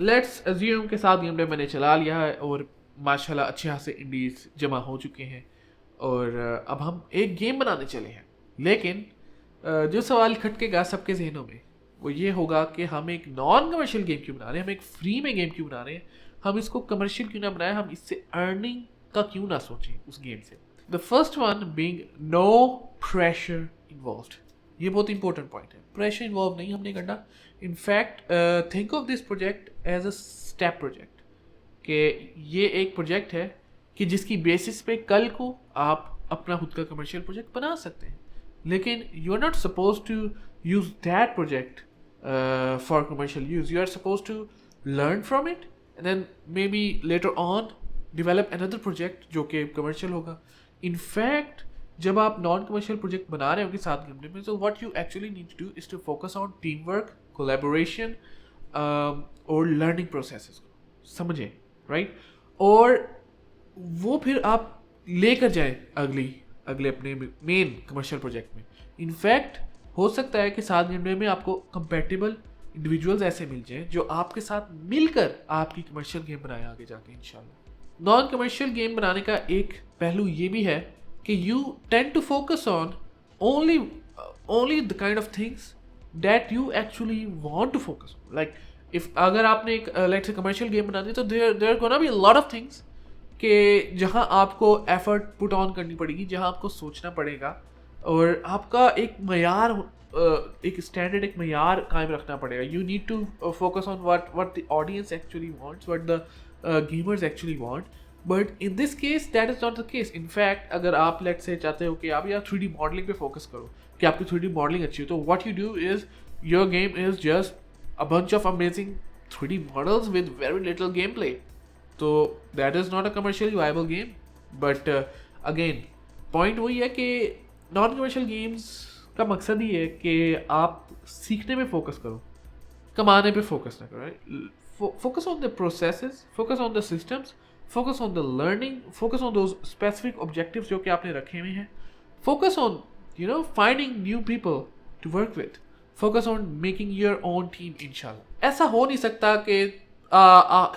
Let's assume के साथ game Dave मैंने चला लिया है और माशाल्लाह अच्छे खासे इंडीज जमा हो चुके हैं और अब हम एक गेम बनाने चले हैं। लेकिन जो सवाल खटकेगा सबके जहनों में वो ये होगा कि हम एक नॉन कमर्शियल गेम क्यों बना रहे हैं, हम एक फ्री में गेम क्यों बना रहे हैं, हम इसको कमर्शियल क्यों ना बनाए, हम इससे अर्निंग का क्यों ना सोचें उस गेम से। The first one being no pressure involved. ये बहुत इंपॉर्टेंट पॉइंट है, प्रेशर इन्वॉल्व नहीं हमने करना। In fact think of this project as a step project, कि ये एक प्रोजेक्ट है कि जिसकी बेसिस पे कल को आप अपना खुद का कमर्शियल प्रोजेक्ट बना सकते हैं। लेकिन you are not suppose to use that project for commercial use, you are suppose to learn from it and then maybe later on develop another project जो कि कमर्शियल होगा। इनफैक्ट जब आप non commercial project बना रहे होंगे साथ game में, तो what you actually need to do is to focus on team work, collaboration और लर्निंग प्रोसेसेस को समझें, राइट? और वो फिर आप लेकर जाएं अगले अपने मेन कमर्शियल प्रोजेक्ट में। इनफैक्ट हो सकता है कि साथ गेम में आपको कंपैटिबल इंडिविजुअल्स ऐसे मिल जाएं जो आपके साथ मिलकर आपकी कमर्शियल गेम बनाए आगे जाके इंशाल्लाह। नॉन कमर्शियल गेम बनाने का एक पहलू ये भी है कि you tend to focus on only the kind of things that you actually want to focus on. Like if अगर आपने एक लेट्स से कमर्शियल गेम बनानी है तो there gonna be a lot of things कि जहाँ आपको एफर्ट पुट ऑन करनी पड़ेगी, जहाँ आपको सोचना पड़ेगा और आपका एक मयार, एक स्टैंडर्ड, एक मयार कायम रखना पड़ेगा। You need to focus on what the audience actually wants, what the gamers actually want. But in this case that is not the case. In fact अगर आप लेट्स से चाहते हो कि आप यार 3D मॉडलिंग पे फोकस करो, कि आपकी 3D मॉडलिंग अच्छी हो, तो what you do is your game is just a bunch of amazing 3D models with very little game play. तो that is not a commercially viable game. But again point वही है कि non commercial games का मकसद ही है कि आप सीखने में फोकस करो, कमाने पे फोकस ना करो। Focus on the processes, focus on the systems, focus on the learning, focus on those specific objectives जो कि आपने रखे हुए हैं। Focus on finding new people to work with, focus on making your own team इंशाल्लाह। ऐसा हो नहीं सकता कि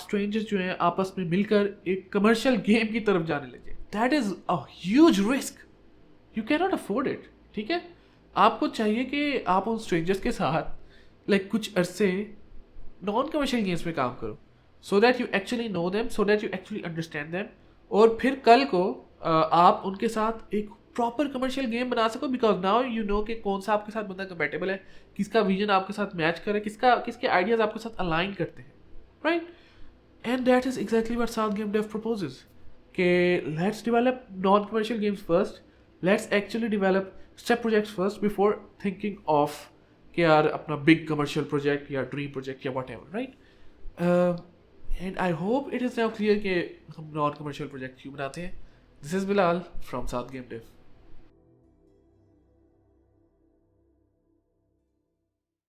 स्ट्रेंजर्स जो हैं आपस में मिलकर एक कमर्शियल गेम की तरफ जाने लगे। That is a huge risk, you can not afford it. ठीक है, आपको चाहिए कि आप उन स्ट्रेंजर्स के साथ कुछ अरसे नॉन कमर्शियल गेम्स में काम करो, so that you actually know them, so that you actually understand them, और फिर कल को आप उनके साथ एक प्रॉपर कमर्शियल गेम बना सको। बिकॉज नाउ यू नो कि कौन सा आपके साथ बंदा कंपेटेबल है, किसका विजन आपके साथ मैच करे, किसके आइडियाज आपके साथ अलाइन करते हैं, right? And that is exactly what South Game Dev proposes. Okay, let's develop non-commercial games first. Let's actually develop step projects first before thinking of कि यार अपना big commercial project या dream project या whatever, right? And I hope it is now clear कि हम non-commercial project क्यों बनाते हैं. This is Bilal from South Game Dev.